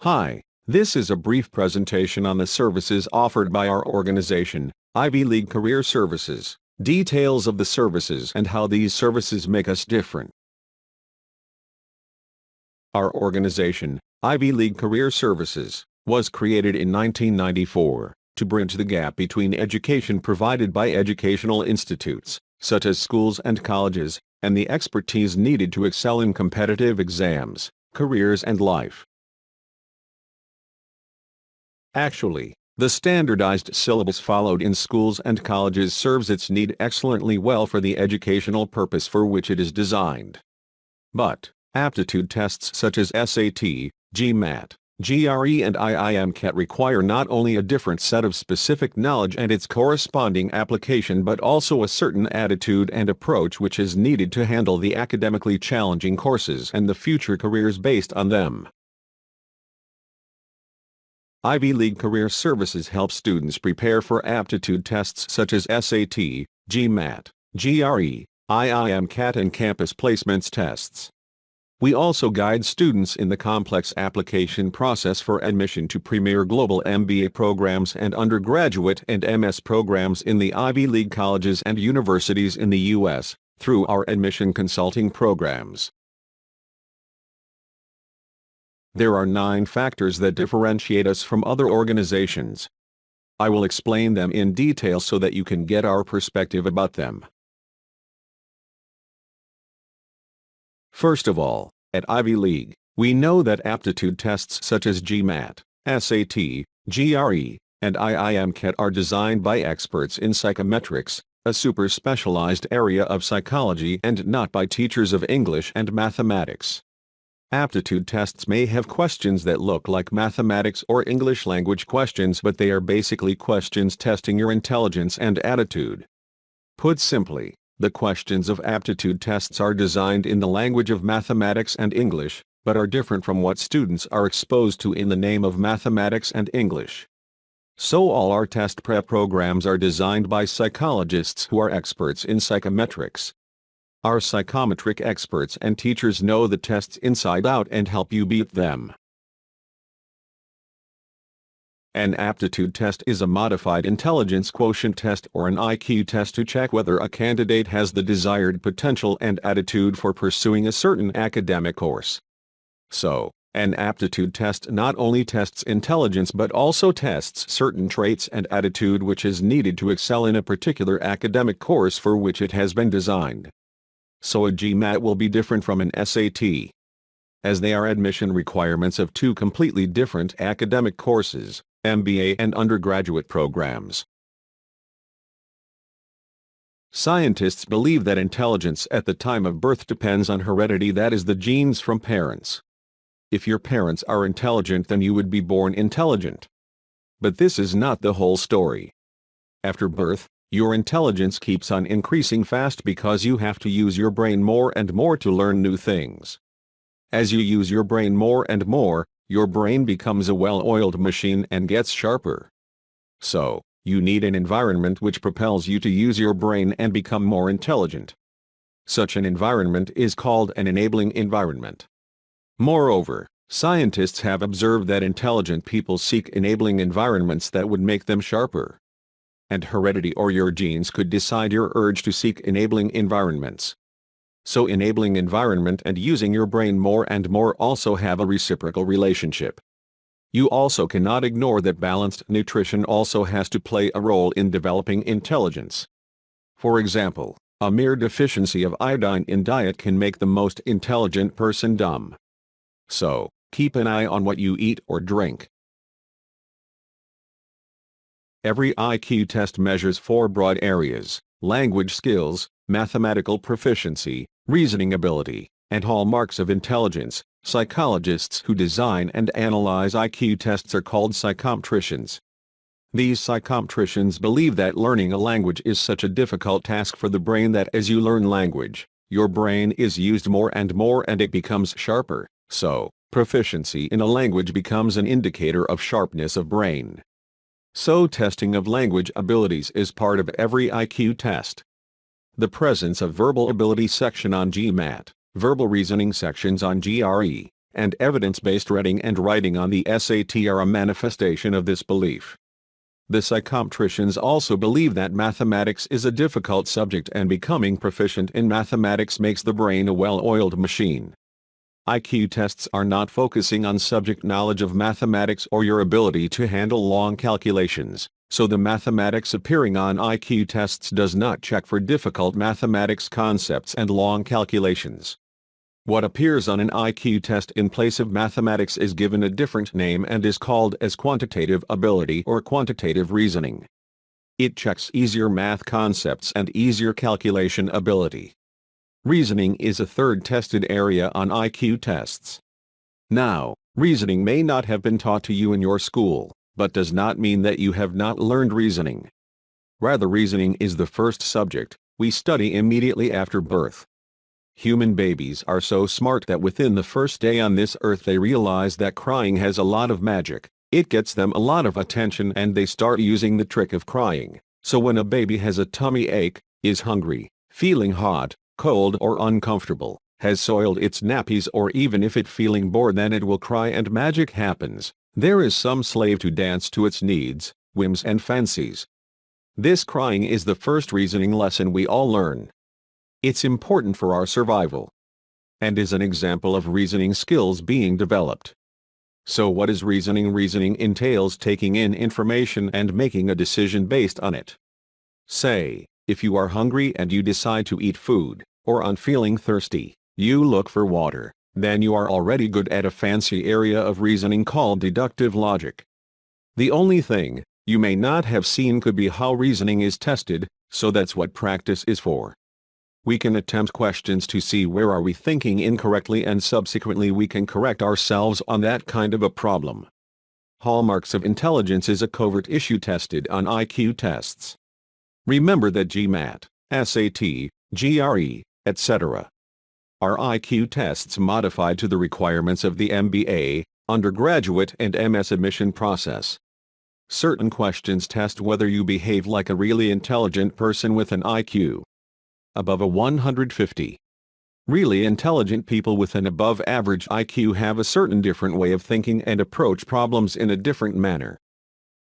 Hi, this is a brief presentation on the services offered by our organization, Ivyleague Career Services, details of the services and how these services make us different. Our organization, Ivyleague Career Services, was created in 1994 to bridge the gap between education provided by educational institutes, such as schools and colleges, and the expertise needed to excel in competitive exams, careers and life. Actually, the standardized syllabus followed in schools and colleges serves its need excellently well for the educational purpose for which it is designed. But, aptitude tests such as SAT, GMAT, GRE and IIM-CAT require not only a different set of specific knowledge and its corresponding application but also a certain attitude and approach which is needed to handle the academically challenging courses and the future careers based on them. Ivyleague Career Services help students prepare for aptitude tests such as SAT, GMAT, GRE, IIM-CAT and campus placements tests. We also guide students in the complex application process for admission to premier global MBA programs and undergraduate and MS programs in the Ivy League colleges and universities in the U.S., through our admission consulting programs. There are 9 factors that differentiate us from other organizations. I will explain them in detail so that you can get our perspective about them. First of all, at Ivy League, we know that aptitude tests such as GMAT, SAT, GRE, and IIM-CAT are designed by experts in psychometrics, a super specialized area of psychology, and not by teachers of English and mathematics. Aptitude tests may have questions that look like mathematics or English language questions, but they are basically questions testing your intelligence and attitude. Put simply, the questions of aptitude tests are designed in the language of mathematics and English, but are different from what students are exposed to in the name of mathematics and English. So all our test prep programs are designed by psychologists who are experts in psychometrics. Our psychometric experts and teachers know the tests inside out and help you beat them. An aptitude test is a modified intelligence quotient test or an IQ test to check whether a candidate has the desired potential and attitude for pursuing a certain academic course. So, an aptitude test not only tests intelligence but also tests certain traits and attitude which is needed to excel in a particular academic course for which it has been designed. So a GMAT will be different from an SAT, as they are admission requirements of 2 completely different academic courses, MBA and undergraduate programs. Scientists believe that intelligence at the time of birth depends on heredity, that is, the genes from parents. If your parents are intelligent, then you would be born intelligent. But this is not the whole story. After birth, your intelligence keeps on increasing fast because you have to use your brain more and more to learn new things. As you use your brain more and more, your brain becomes a well-oiled machine and gets sharper. So, you need an environment which propels you to use your brain and become more intelligent. Such an environment is called an enabling environment. Moreover, scientists have observed that intelligent people seek enabling environments that would make them sharper. And heredity or your genes could decide your urge to seek enabling environments. So enabling environment and using your brain more and more also have a reciprocal relationship. You also cannot ignore that balanced nutrition also has to play a role in developing intelligence. For example, a mere deficiency of iodine in diet can make the most intelligent person dumb. So, keep an eye on what you eat or drink. Every IQ test measures 4 broad areas: language skills, mathematical proficiency, reasoning ability, and hallmarks of intelligence. Psychologists who design and analyze IQ tests are called psychometricians. These psychometricians believe that learning a language is such a difficult task for the brain that as you learn language, your brain is used more and it becomes sharper. So, proficiency in a language becomes an indicator of sharpness of brain. So testing of language abilities is part of every IQ test. The presence of verbal ability section on GMAT, verbal reasoning sections on GRE, and evidence-based reading and writing on the SAT are a manifestation of this belief. The psychometricians also believe that mathematics is a difficult subject and becoming proficient in mathematics makes the brain a well-oiled machine. IQ tests are not focusing on subject knowledge of mathematics or your ability to handle long calculations, so the mathematics appearing on IQ tests does not check for difficult mathematics concepts and long calculations. What appears on an IQ test in place of mathematics is given a different name and is called as quantitative ability or quantitative reasoning. It checks easier math concepts and easier calculation ability. Reasoning is a third tested area on IQ tests. Now, reasoning may not have been taught to you in your school, but does not mean that you have not learned reasoning. Rather, reasoning is the first subject we study immediately after birth. Human babies are so smart that within the first day on this earth they realize that crying has a lot of magic, it gets them a lot of attention and they start using the trick of crying. So when a baby has a tummy ache, is hungry, feeling hot, cold or uncomfortable, has soiled its nappies or even if it feeling bored, then it will cry and magic happens. There is some slave to dance to its needs, whims and fancies. This crying is the first reasoning lesson we all learn. It's important for our survival, and is an example of reasoning skills being developed. So what is reasoning? Reasoning entails taking in information and making a decision based on it. Say, if you are hungry and you decide to eat food, or on feeling thirsty, you look for water, then you are already good at a fancy area of reasoning called deductive logic. The only thing you may not have seen could be how reasoning is tested, so that's what practice is for. We can attempt questions to see where are we thinking incorrectly and subsequently we can correct ourselves on that kind of a problem. Hallmarks of intelligence is a covert issue tested on IQ tests. Remember that GMAT, SAT, GRE, etc. are IQ tests modified to the requirements of the MBA, undergraduate and MS admission process. Certain questions test whether you behave like a really intelligent person with an IQ above a 150. Really intelligent people with an above average IQ have a certain different way of thinking and approach problems in a different manner.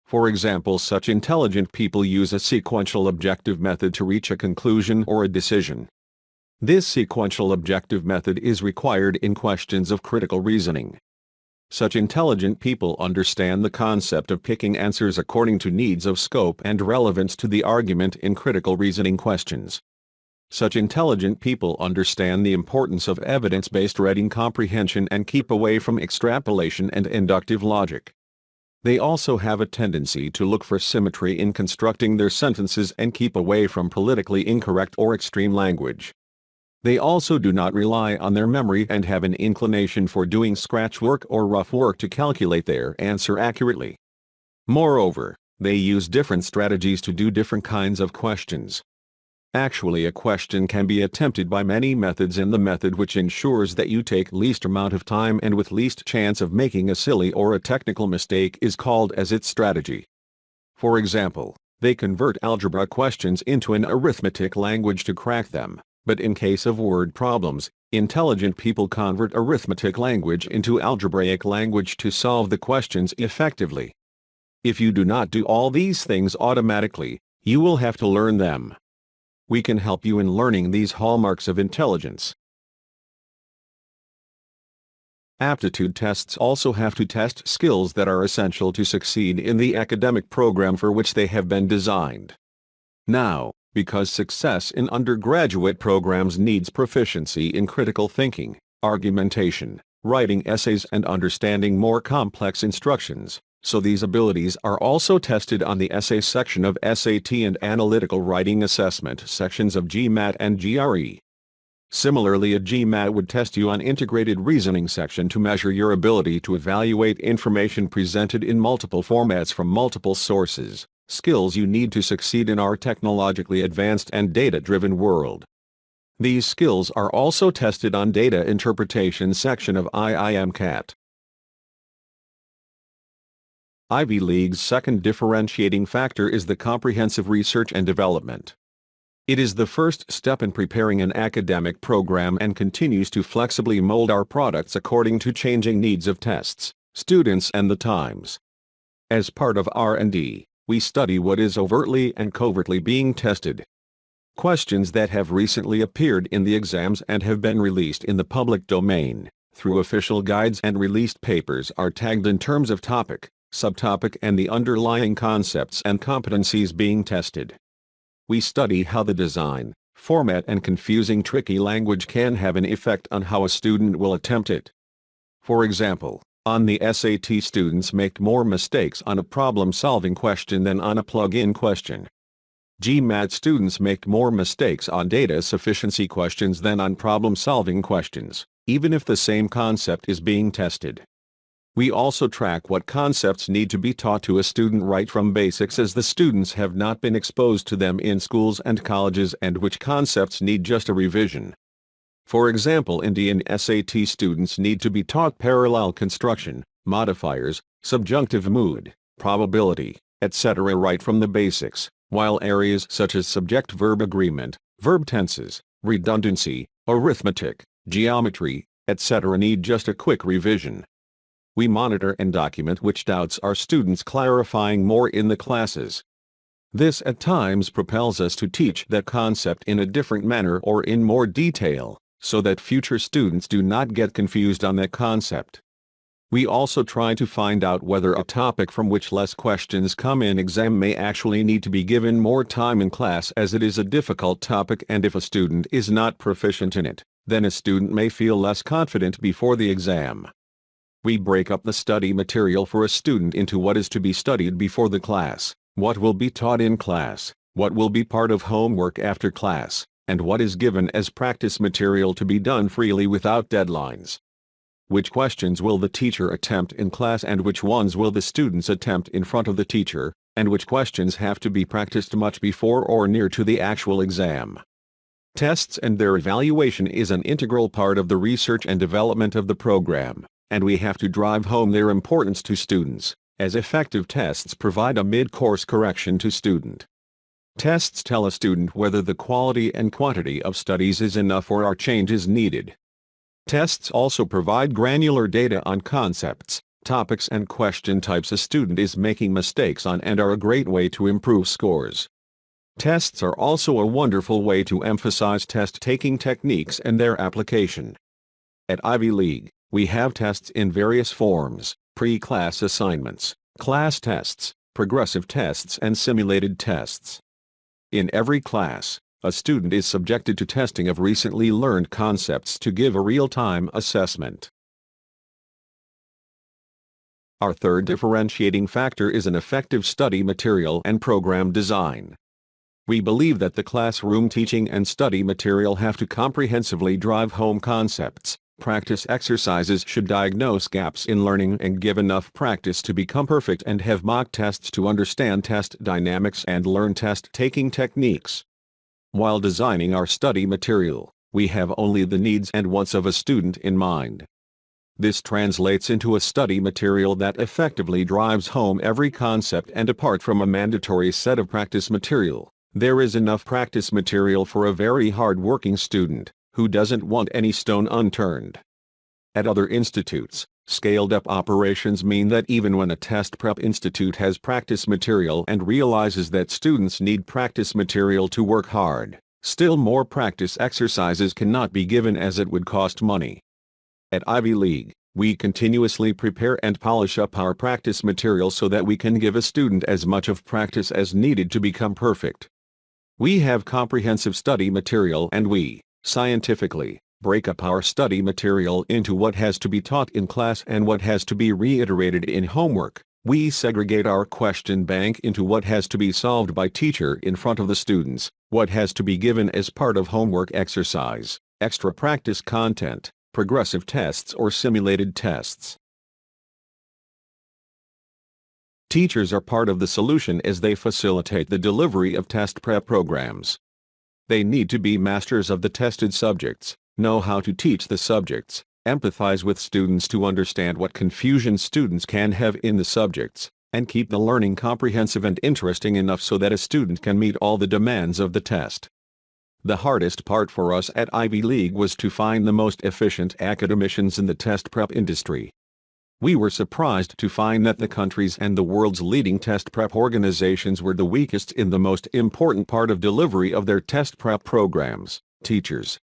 For example, such intelligent people use a sequential objective method to reach a conclusion or a decision. This sequential objective method is required in questions of critical reasoning. Such intelligent people understand the concept of picking answers according to needs of scope and relevance to the argument in critical reasoning questions. Such intelligent people understand the importance of evidence-based reading comprehension and keep away from extrapolation and inductive logic. They also have a tendency to look for symmetry in constructing their sentences and keep away from politically incorrect or extreme language. They also do not rely on their memory and have an inclination for doing scratch work or rough work to calculate their answer accurately. Moreover, they use different strategies to do different kinds of questions. Actually, a question can be attempted by many methods, and the method which ensures that you take least amount of time and with least chance of making a silly or a technical mistake is called as its strategy. For example, they convert algebra questions into an arithmetic language to crack them, but in case of word problems, intelligent people convert arithmetic language into algebraic language to solve the questions effectively. If you do not do all these things automatically, you will have to learn them. We can help you in learning these hallmarks of intelligence. Aptitude tests also have to test skills that are essential to succeed in the academic program for which they have been designed. Now, because success in undergraduate programs needs proficiency in critical thinking, argumentation, writing essays and understanding more complex instructions, so these abilities are also tested on the essay section of SAT and analytical writing assessment sections of GMAT and GRE. Similarly, a GMAT would test you on integrated reasoning section to measure your ability to evaluate information presented in multiple formats from multiple sources, skills you need to succeed in our technologically advanced and data-driven world. These skills are also tested on data interpretation section of IIM-CAT. Ivyleague's second differentiating factor is the comprehensive research and development. It is the first step in preparing an academic program and continues to flexibly mold our products according to changing needs of tests, students and the times. As part of R&D, we study what is overtly and covertly being tested. Questions that have recently appeared in the exams and have been released in the public domain, through official guides and released papers, are tagged in terms of topic, subtopic and the underlying concepts and competencies being tested. We study how the design, format and confusing tricky language can have an effect on how a student will attempt it. For example, on the SAT, students make more mistakes on a problem-solving question than on a plug-in question. GMAT students make more mistakes on data sufficiency questions than on problem-solving questions, even if the same concept is being tested. We also track what concepts need to be taught to a student right from basics, as the students have not been exposed to them in schools and colleges, and which concepts need just a revision. For example, Indian SAT students need to be taught parallel construction, modifiers, subjunctive mood, probability, etc. right from the basics, while areas such as subject-verb agreement, verb tenses, redundancy, arithmetic, geometry, etc. need just a quick revision. We monitor and document which doubts our students clarifying more in the classes. This at times propels us to teach that concept in a different manner or in more detail, so that future students do not get confused on that concept. We also try to find out whether a topic from which less questions come in exam may actually need to be given more time in class, as it is a difficult topic, and if a student is not proficient in it, then a student may feel less confident before the exam. We break up the study material for a student into what is to be studied before the class, what will be taught in class, what will be part of homework after class, and what is given as practice material to be done freely without deadlines. Which questions will the teacher attempt in class, and which ones will the students attempt in front of the teacher, and which questions have to be practiced much before or near to the actual exam. Tests and their evaluation is an integral part of the research and development of the program, and we have to drive home their importance to students, as effective tests provide a mid-course correction to student. Tests tell a student whether the quality and quantity of studies is enough or are changes needed. Tests also provide granular data on concepts, topics and question types a student is making mistakes on, and are a great way to improve scores. Tests are also a wonderful way to emphasize test-taking techniques and their application. At Ivyleague, we have tests in various forms: pre-class assignments, class tests, progressive tests and simulated tests. In every class, a student is subjected to testing of recently learned concepts to give a real-time assessment. Our third differentiating factor is an effective study material and program design. We believe that the classroom teaching and study material have to comprehensively drive home concepts. Practice exercises should diagnose gaps in learning and give enough practice to become perfect, and have mock tests to understand test dynamics and learn test-taking techniques. While designing our study material, we have only the needs and wants of a student in mind. This translates into a study material that effectively drives home every concept, and apart from a mandatory set of practice material, there is enough practice material for a very hard-working student who doesn't want any stone unturned. At other institutes, scaled-up operations mean that even when a test prep institute has practice material and realizes that students need practice material to work hard, still more practice exercises cannot be given, as it would cost money. At Ivyleague, we continuously prepare and polish up our practice material so that we can give a student as much of practice as needed to become perfect. We have comprehensive study material, and we, scientifically, break up our study material into what has to be taught in class and what has to be reiterated in homework. We segregate our question bank into what has to be solved by teacher in front of the students, what has to be given as part of homework exercise, extra practice content, progressive tests or simulated tests. Teachers are part of the solution as they facilitate the delivery of test prep programs. They need to be masters of the tested subjects, know how to teach the subjects, empathize with students to understand what confusion students can have in the subjects, and keep the learning comprehensive and interesting enough so that a student can meet all the demands of the test. The hardest part for us at Ivyleague was to find the most efficient academicians in the test prep industry. We were surprised to find that the country's and the world's leading test prep organizations were the weakest in the most important part of delivery of their test prep programs: teachers.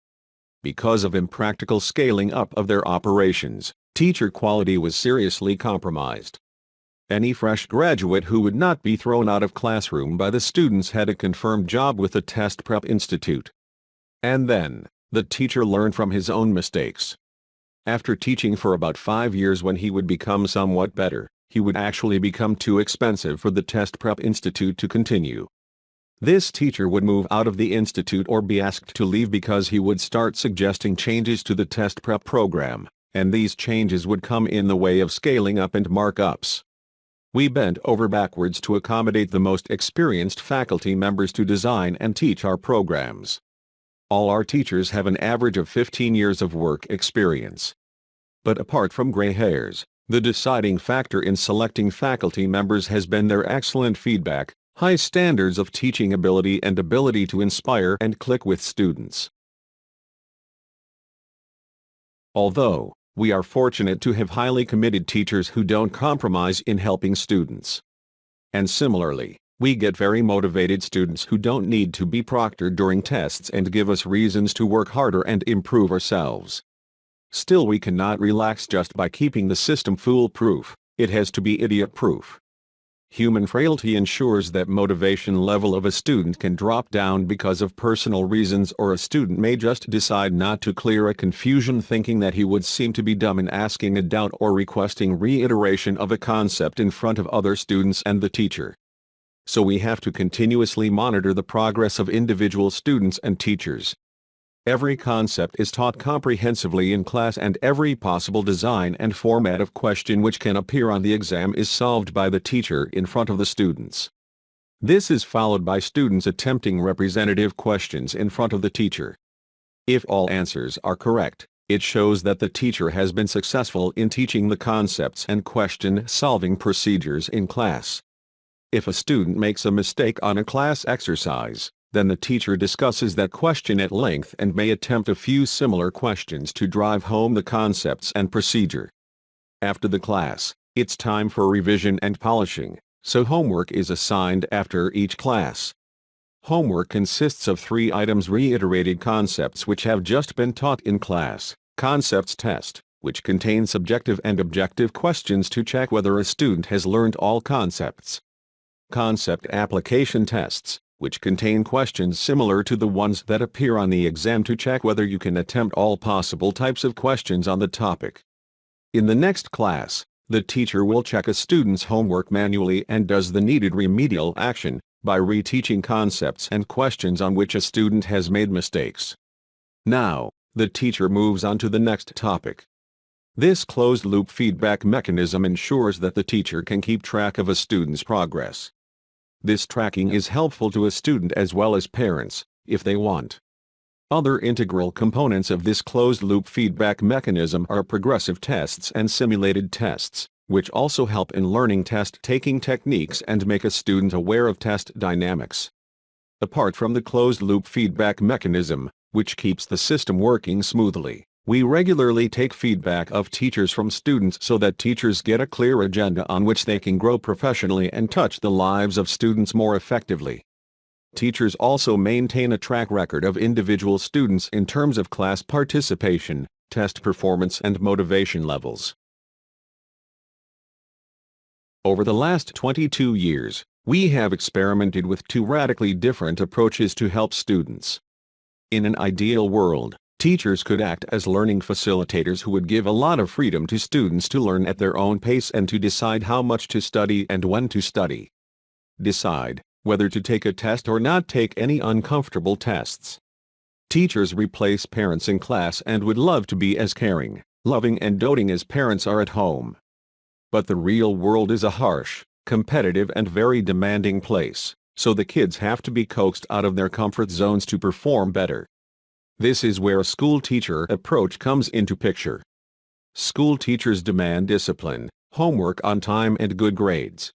Because of impractical scaling up of their operations, teacher quality was seriously compromised. Any fresh graduate who would not be thrown out of classroom by the students had a confirmed job with the test prep institute. And then, the teacher learned from his own mistakes. After teaching for about 5 years, when he would become somewhat better, he would actually become too expensive for the test prep institute to continue. This teacher would move out of the institute or be asked to leave because he would start suggesting changes to the test prep program, and these changes would come in the way of scaling up and markups. We bent over backwards to accommodate the most experienced faculty members to design and teach our programs. All our teachers have an average of 15 years of work experience. But apart from gray hairs, the deciding factor in selecting faculty members has been their excellent feedback, high standards of teaching ability, and ability to inspire and click with students. Although, we are fortunate to have highly committed teachers who don't compromise in helping students. And similarly, we get very motivated students who don't need to be proctored during tests and give us reasons to work harder and improve ourselves. Still, we cannot relax just by keeping the system foolproof. It has to be idiot-proof. Human frailty ensures that motivation level of a student can drop down because of personal reasons, or a student may just decide not to clear a confusion, thinking that he would seem to be dumb in asking a doubt or requesting reiteration of a concept in front of other students and the teacher. So we have to continuously monitor the progress of individual students and teachers. Every concept is taught comprehensively in class, and every possible design and format of question which can appear on the exam is solved by the teacher in front of the students. This is followed by students attempting representative questions in front of the teacher. If all answers are correct, it shows that the teacher has been successful in teaching the concepts and question-solving procedures in class. If a student makes a mistake on a class exercise, then the teacher discusses that question at length and may attempt a few similar questions to drive home the concepts and procedure. After the class, it's time for revision and polishing, so homework is assigned after each class. Homework consists of 3 items: reiterated concepts which have just been taught in class, concepts test, which contains subjective and objective questions to check whether a student has learned all concepts, concept application tests, which contain questions similar to the ones that appear on the exam to check whether you can attempt all possible types of questions on the topic. In the next class, the teacher will check a student's homework manually and does the needed remedial action by reteaching concepts and questions on which a student has made mistakes. Now, the teacher moves on to the next topic. This closed-loop feedback mechanism ensures that the teacher can keep track of a student's progress. This tracking is helpful to a student as well as parents, if they want. Other integral components of this closed-loop feedback mechanism are progressive tests and simulated tests, which also help in learning test-taking techniques and make a student aware of test dynamics. Apart from the closed-loop feedback mechanism, which keeps the system working smoothly, we regularly take feedback of teachers from students so that teachers get a clear agenda on which they can grow professionally and touch the lives of students more effectively. Teachers also maintain a track record of individual students in terms of class participation, test performance, and motivation levels. Over the last 22 years, we have experimented with 2 radically different approaches to help students. In an ideal world, teachers could act as learning facilitators who would give a lot of freedom to students to learn at their own pace and to decide how much to study and when to study. Decide whether to take a test or not take any uncomfortable tests. Teachers replace parents in class and would love to be as caring, loving, and doting as parents are at home. But the real world is a harsh, competitive, and very demanding place, so the kids have to be coaxed out of their comfort zones to perform better. This is where a school teacher approach comes into picture. School teachers demand discipline, homework on time, and good grades.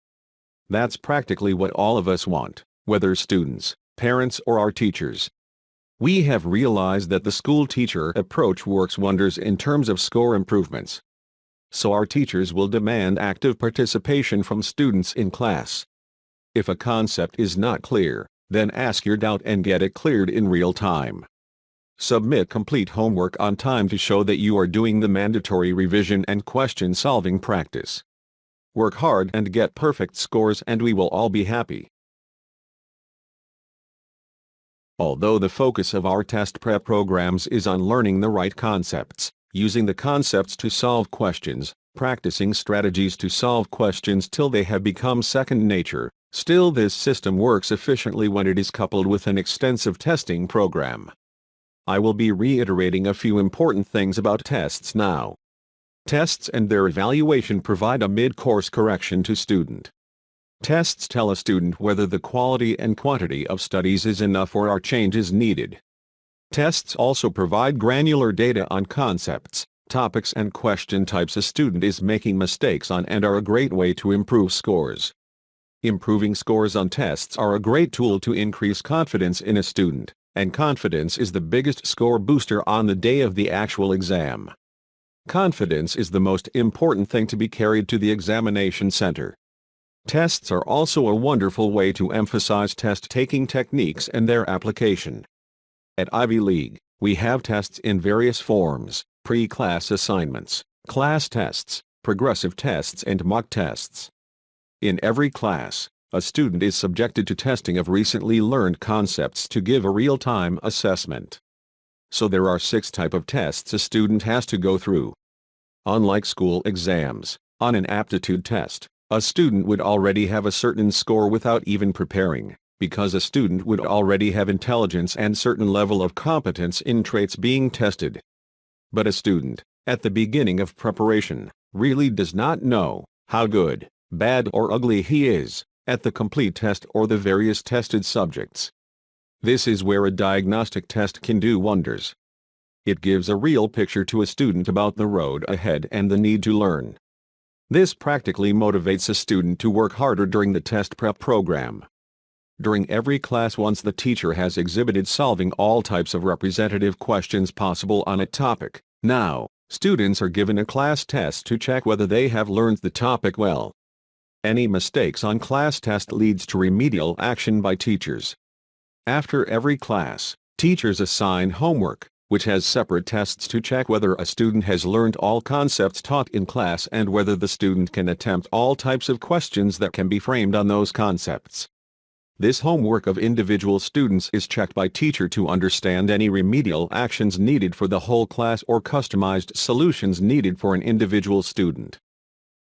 That's practically what all of us want, whether students, parents, or our teachers. We have realized that the school teacher approach works wonders in terms of score improvements. So our teachers will demand active participation from students in class. If a concept is not clear, then ask your doubt and get it cleared in real time. Submit complete homework on time to show that you are doing the mandatory revision and question-solving practice. Work hard and get perfect scores and we will all be happy. Although the focus of our test prep programs is on learning the right concepts, using the concepts to solve questions, practicing strategies to solve questions till they have become second nature, still this system works efficiently when it is coupled with an extensive testing program. I will be reiterating a few important things about tests now. Tests and their evaluation provide a mid-course correction to student. Tests tell a student whether the quality and quantity of studies is enough or are changes needed. Tests also provide granular data on concepts, topics and question types a student is making mistakes on and are a great way to improve scores. Improving scores on tests are a great tool to increase confidence in a student, and confidence is the biggest score booster on the day of the actual exam. Confidence is the most important thing to be carried to the examination center. Tests are also a wonderful way to emphasize test-taking techniques and their application. At Ivyleague, we have tests in various forms: pre-class assignments, class tests, progressive tests and mock tests. In every class, a student is subjected to testing of recently learned concepts to give a real-time assessment. So there are 6 types of tests a student has to go through. Unlike school exams, on an aptitude test, a student would already have a certain score without even preparing, because a student would already have intelligence and certain level of competence in traits being tested. But a student, at the beginning of preparation, really does not know how good, bad or ugly he is at the complete test or the various tested subjects. This is where a diagnostic test can do wonders. It gives a real picture to a student about the road ahead and the need to learn. This practically motivates a student to work harder during the test prep program. During every class, once the teacher has exhibited solving all types of representative questions possible on a topic, now, students are given a class test to check whether they have learned the topic well. Any mistakes on class test leads to remedial action by teachers. After every class, teachers assign homework, which has separate tests to check whether a student has learned all concepts taught in class and whether the student can attempt all types of questions that can be framed on those concepts. This homework of individual students is checked by teacher to understand any remedial actions needed for the whole class or customized solutions needed for an individual student.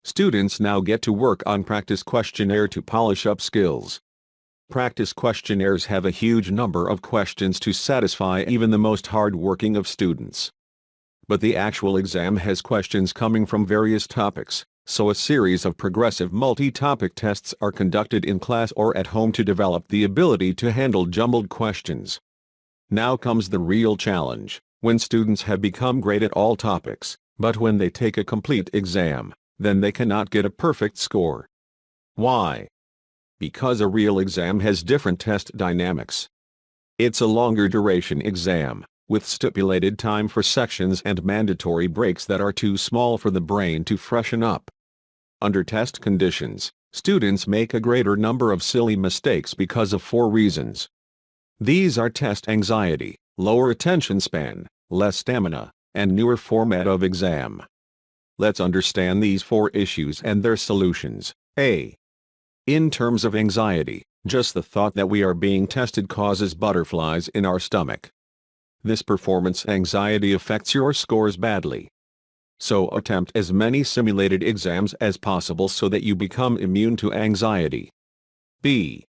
Students now get to work on practice questionnaire to polish up skills. Practice questionnaires have a huge number of questions to satisfy even the most hard-working of students. But the actual exam has questions coming from various topics, so a series of progressive multi-topic tests are conducted in class or at home to develop the ability to handle jumbled questions. Now comes the real challenge, when students have become great at all topics, but when they take a complete exam, then they cannot get a perfect score. Why? Because a real exam has different test dynamics. It's a longer duration exam, with stipulated time for sections and mandatory breaks that are too small for the brain to freshen up. Under test conditions, students make a greater number of silly mistakes because of 4 reasons. These are test anxiety, lower attention span, less stamina, and newer format of exam. Let's understand these 4 issues and their solutions. A. In terms of anxiety, just the thought that we are being tested causes butterflies in our stomach. This performance anxiety affects your scores badly. So attempt as many simulated exams as possible so that you become immune to anxiety. B.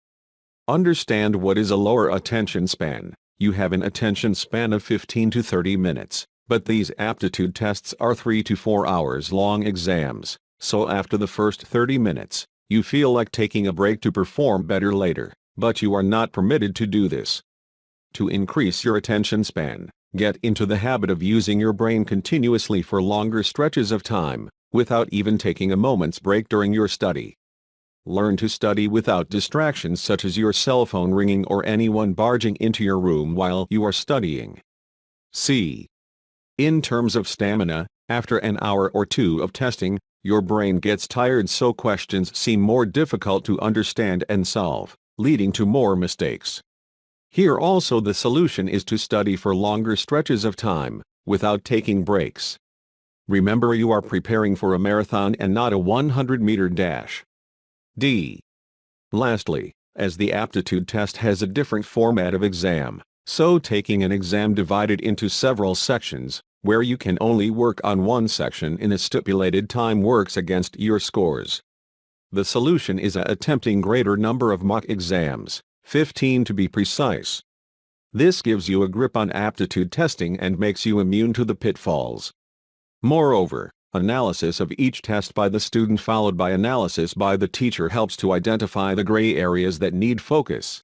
Understand what is a lower attention span. You have an attention span of 15 to 30 minutes, but these aptitude tests are 3 to 4 hours long exams, so after the first 30 minutes, you feel like taking a break to perform better later, but you are not permitted to do this. To increase your attention span, get into the habit of using your brain continuously for longer stretches of time, without even taking a moment's break during your study. Learn to study without distractions such as your cell phone ringing or anyone barging into your room while you are studying. C. In terms of stamina, after an hour or two of testing, your brain gets tired, so questions seem more difficult to understand and solve, leading to more mistakes. Here also the solution is to study for longer stretches of time, without taking breaks. Remember, you are preparing for a marathon and not a 100-meter dash. D. Lastly, as the aptitude test has a different format of exam, so taking an exam divided into several sections, where you can only work on one section in a stipulated time, works against your scores. The solution is attempting greater number of mock exams, 15 to be precise. This gives you a grip on aptitude testing and makes you immune to the pitfalls. Moreover, analysis of each test by the student followed by analysis by the teacher helps to identify the gray areas that need focus.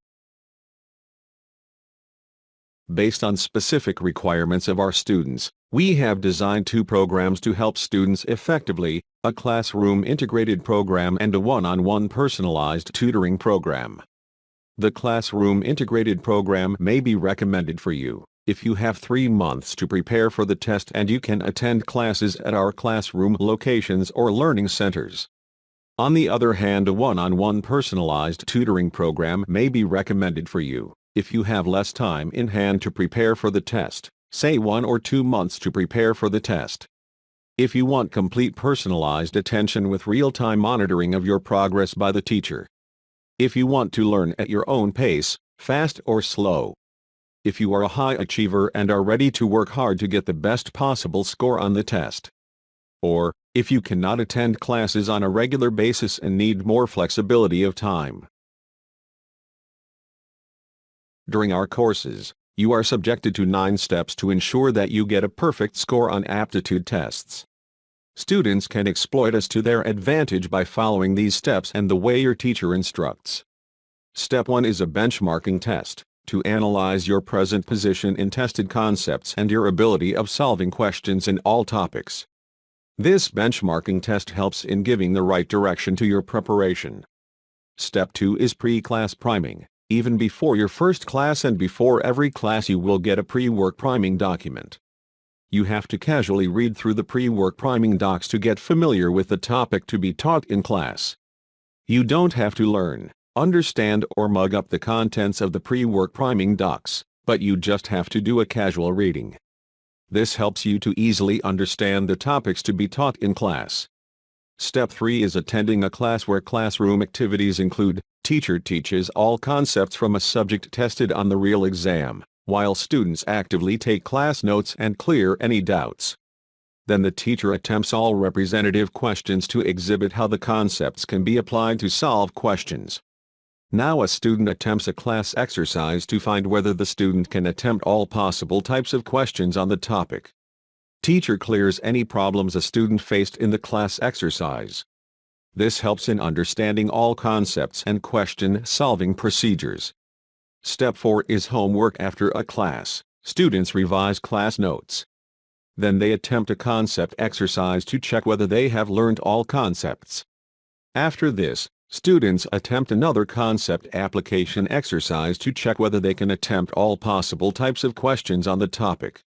Based on specific requirements of our students, we have designed two programs to help students effectively, a classroom integrated program and a one-on-one personalized tutoring program. The classroom integrated program may be recommended for you if you have 3 months to prepare for the test and you can attend classes at our classroom locations or learning centers. On the other hand, a one-on-one personalized tutoring program may be recommended for you if you have less time in hand to prepare for the test, say 1 or 2 months to prepare for the test. If you want complete personalized attention with real-time monitoring of your progress by the teacher. If you want to learn at your own pace, fast or slow. If you are a high achiever and are ready to work hard to get the best possible score on the test. Or, if you cannot attend classes on a regular basis and need more flexibility of time. During our courses, you are subjected to 9 steps to ensure that you get a perfect score on aptitude tests. Students can exploit us to their advantage by following these steps and the way your teacher instructs. Step 1 is a benchmarking test, to analyze your present position in tested concepts and your ability of solving questions in all topics. This benchmarking test helps in giving the right direction to your preparation. Step 2 is pre-class priming. Even before your first class and before every class you will get a pre-work priming document. You have to casually read through the pre-work priming docs to get familiar with the topic to be taught in class. You don't have to learn, understand or mug up the contents of the pre-work priming docs, but you just have to do a casual reading. This helps you to easily understand the topics to be taught in class. Step 3 is attending a class where classroom activities include, teacher teaches all concepts from a subject tested on the real exam, while students actively take class notes and clear any doubts. Then the teacher attempts all representative questions to exhibit how the concepts can be applied to solve questions. Now a student attempts a class exercise to find whether the student can attempt all possible types of questions on the topic. Teacher clears any problems a student faced in the class exercise. This helps in understanding all concepts and question-solving procedures. Step 4 is homework. After a class, students revise class notes. Then they attempt a concept exercise to check whether they have learned all concepts. After this, students attempt another concept application exercise to check whether they can attempt all possible types of questions on the topic.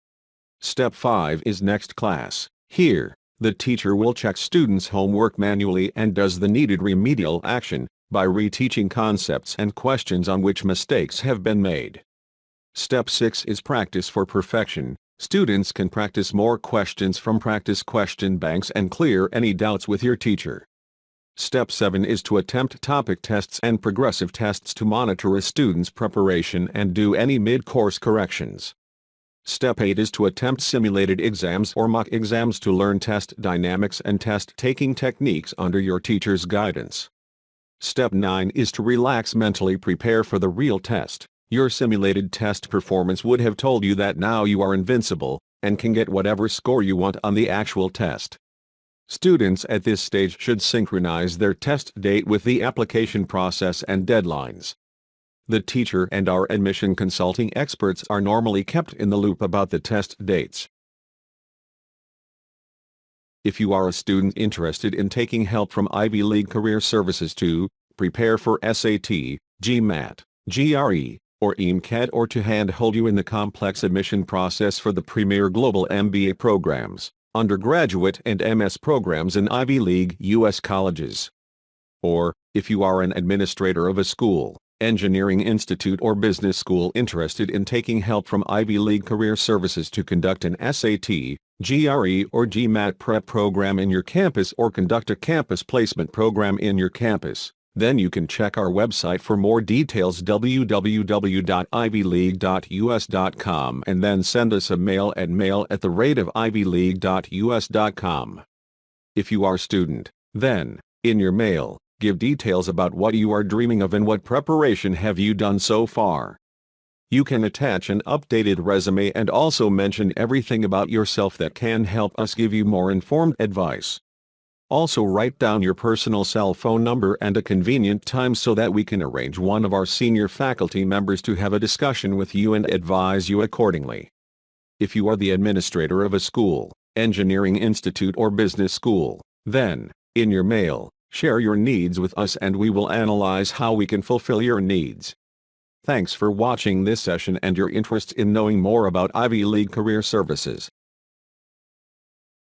Step 5 is next class. Here, the teacher will check students' homework manually and does the needed remedial action by reteaching concepts and questions on which mistakes have been made. Step 6 is practice for perfection. Students can practice more questions from practice question banks and clear any doubts with your teacher. Step 7 is to attempt topic tests and progressive tests to monitor a student's preparation and do any mid-course corrections. Step 8 is to attempt simulated exams or mock exams to learn test dynamics and test-taking techniques under your teacher's guidance. Step 9 is to relax, mentally prepare for the real test. Your simulated test performance would have told you that now you are invincible and can get whatever score you want on the actual test. Students at this stage should synchronize their test date with the application process and deadlines. The teacher and our admission consulting experts are normally kept in the loop about the test dates. If you are a student interested in taking help from Ivyleague Career Services to prepare for SAT, GMAT, GRE, or IIM-CAT, or to handhold you in the complex admission process for the premier global MBA programs, undergraduate and MS programs in Ivy League U.S. colleges. Or, if you are an administrator of a school, engineering institute or business school interested in taking help from Ivy League Career Services to conduct an SAT, GRE or GMAT prep program in your campus or conduct a campus placement program in your campus, then you can check our website for more details, www.ivyleague.us.com, and then send us a mail at mail@ivyleague.us.com. If you are student, then, in your mail, give details about what you are dreaming of and what preparation have you done so far. You can attach an updated resume and also mention everything about yourself that can help us give you more informed advice. Also write down your personal cell phone number and a convenient time so that we can arrange one of our senior faculty members to have a discussion with you and advise you accordingly. If you are the administrator of a school, engineering institute or business school, then, in your mail, share your needs with us and we will analyze how we can fulfill your needs. Thanks for watching this session and your interest in knowing more about Ivy League Career Services.